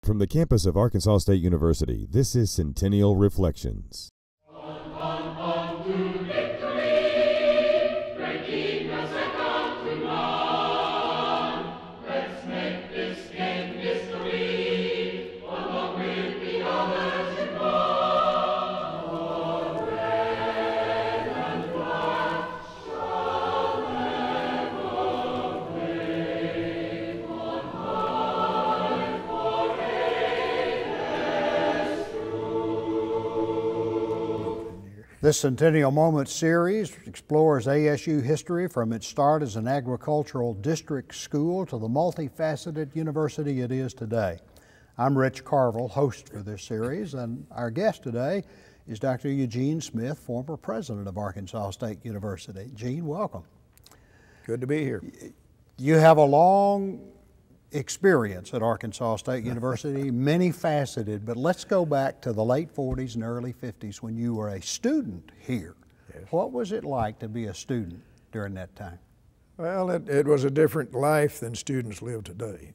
from the campus of Arkansas State University, this is Centennial Reflections. On to victory, breaking the second to none. Let's make this game history, along with the others in one. The red and black shall ever wave on high for ages through. This Centennial Moments series explores ASU history from its start as an agricultural district school to the multifaceted university it is today. I'm Rich Carville, host for this series, and our guest today is Dr. Eugene Smith, former president of Arkansas State University. Gene, welcome. Good to be here. You have a long experience at Arkansas State University, many faceted, but let's go back to the late 40s and early 50s when you were a student here. Yes. What was it like to be a student during that time? Well, it was a different life than students live today.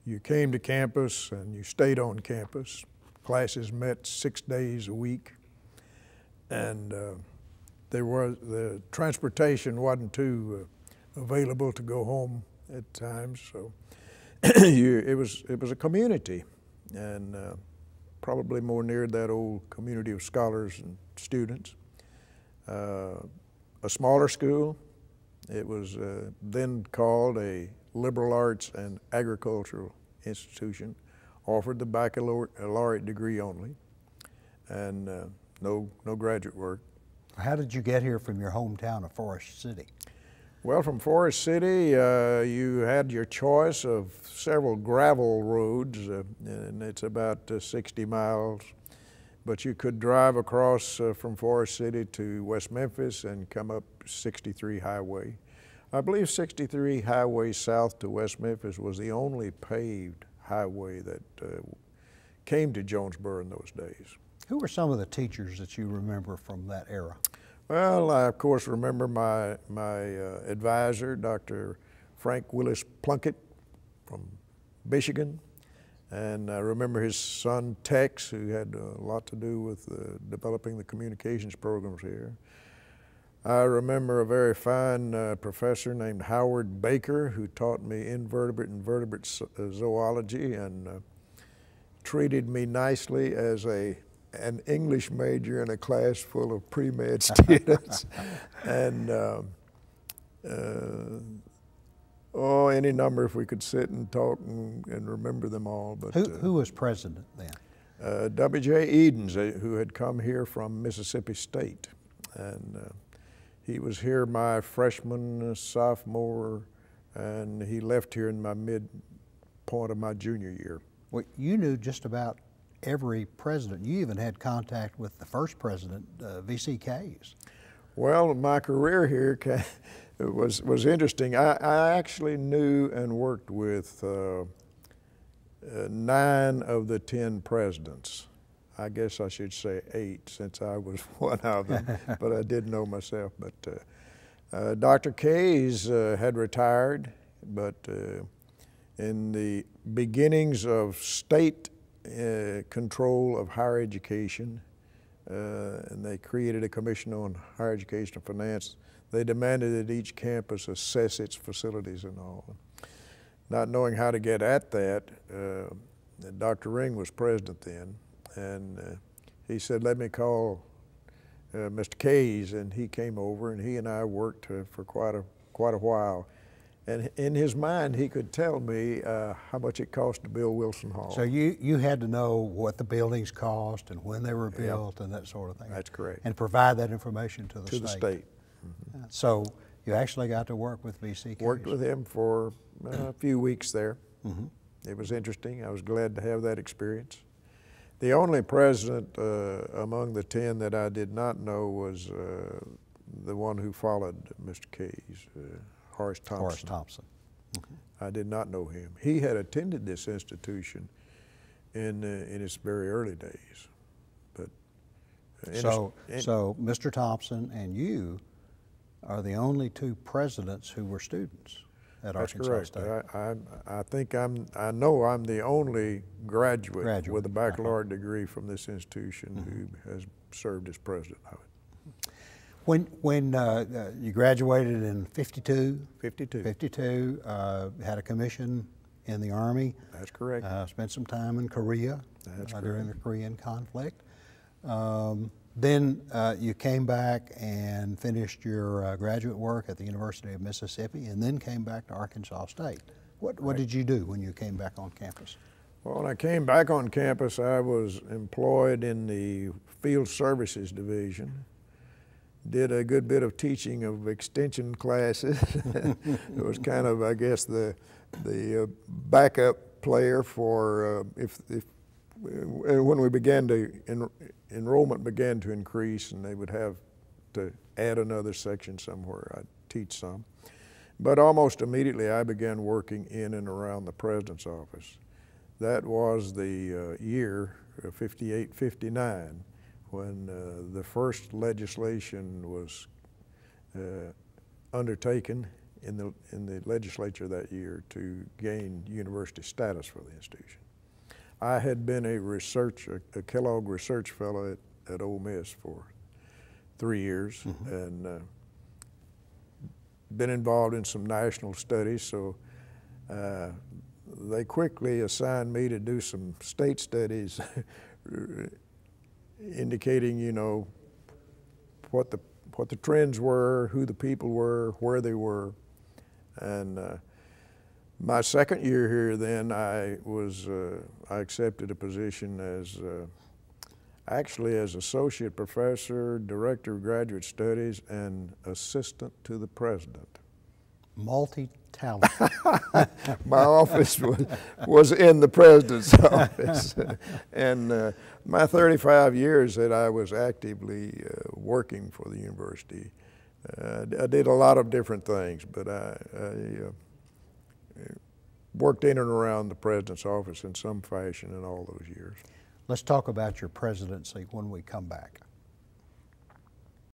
You came to campus and you stayed on campus. Classes met 6 days a week, and the transportation wasn't too available to go home at times, so it was a community, and probably more near that old community of scholars and students. A smaller school. It was then called a liberal arts and agricultural institution, offered the baccalaureate degree only, and no graduate work. How did you get here from your hometown of Forest City? Well, from Forest City, you had your choice of several gravel roads, and it's about 60 miles. But you could drive across from Forest City to West Memphis and come up 63 Highway. I believe 63 Highway south to West Memphis was the only paved highway that came to Jonesboro in those days. Who were some of the teachers that you remember from that era? Well, I of course remember my advisor, Dr. Frank Willis Plunkett from Michigan, and I remember his son Tex, who had a lot to do with developing the communications programs here. I remember a very fine professor named Howard Baker, who taught me invertebrate and vertebrate zoology and treated me nicely as an English major in a class full of pre-med students. And any number if we could sit and talk and remember them all. But who was president then? W.J. Edens, who had come here from Mississippi State. And he was here my freshman, sophomore, and he left here in my midpoint of my junior year. Well, you knew just about every president. You even had contact with the first president, V.C. Case. Well, my career here was interesting. I actually knew and worked with 9 of the 10 presidents. I guess I should say 8 since I was one of them, but I did know myself. But Dr. Case had retired, but in the beginnings of state control of higher education, and they created a commission on higher education and finance. They demanded that each campus assess its facilities and all. Not knowing how to get at that, Dr. Ring was president then, and he said, let me call Mr. Case, and he came over, and he and I worked for quite a while. And in his mind, he could tell me how much it cost to build Wilson Hall. So you had to know what the buildings cost and when they were built, yep, and that sort of thing. That's correct. And provide that information to the state. To the state. Mm-hmm. So you actually got to work with V.C. Case. Worked with him for a few weeks there. Mm-hmm. It was interesting. I was glad to have that experience. The only president among the 10 that I did not know was the one who followed Mr. Case. Horace Thompson. Horace Thompson. Mm-hmm. I did not know him. He had attended this institution in its very early days. But so Mr. Thompson and you are the only 2 presidents who were students. at That's Arkansas correct. State. I think I know I'm the only graduate with a baccalaureate degree from this institution who has served as president of it. When you graduated in 52? 52. 52, had a commission in the Army. That's correct. Spent some time in Korea during the Korean conflict. Then you came back and finished your graduate work at the University of Mississippi, and then came back to Arkansas State. What did you do when you came back on campus? Well, when I came back on campus, I was employed in the Field Services Division. Did a good bit of teaching of extension classes. It was kind of, I guess, the backup player for when we began to enrollment began to increase, and they would have to add another section somewhere. I'd teach some, but almost immediately I began working in and around the president's office. That was the year 58, 59. When the first legislation was undertaken in the legislature that year to gain university status for the institution. I had been a Kellogg Research Fellow at Ole Miss for 3 years, and been involved in some national studies, so they quickly assigned me to do some state studies indicating, you know, what the trends were, who the people were, where they were. And my second year here, then I accepted a position as actually as associate professor, director of graduate studies, and assistant to the president. Multi-talented. My office was in the president's office. And my 35 years that I was actively working for the university, I did a lot of different things, but I worked in and around the president's office in some fashion in all those years. Let's talk about your presidency when we come back.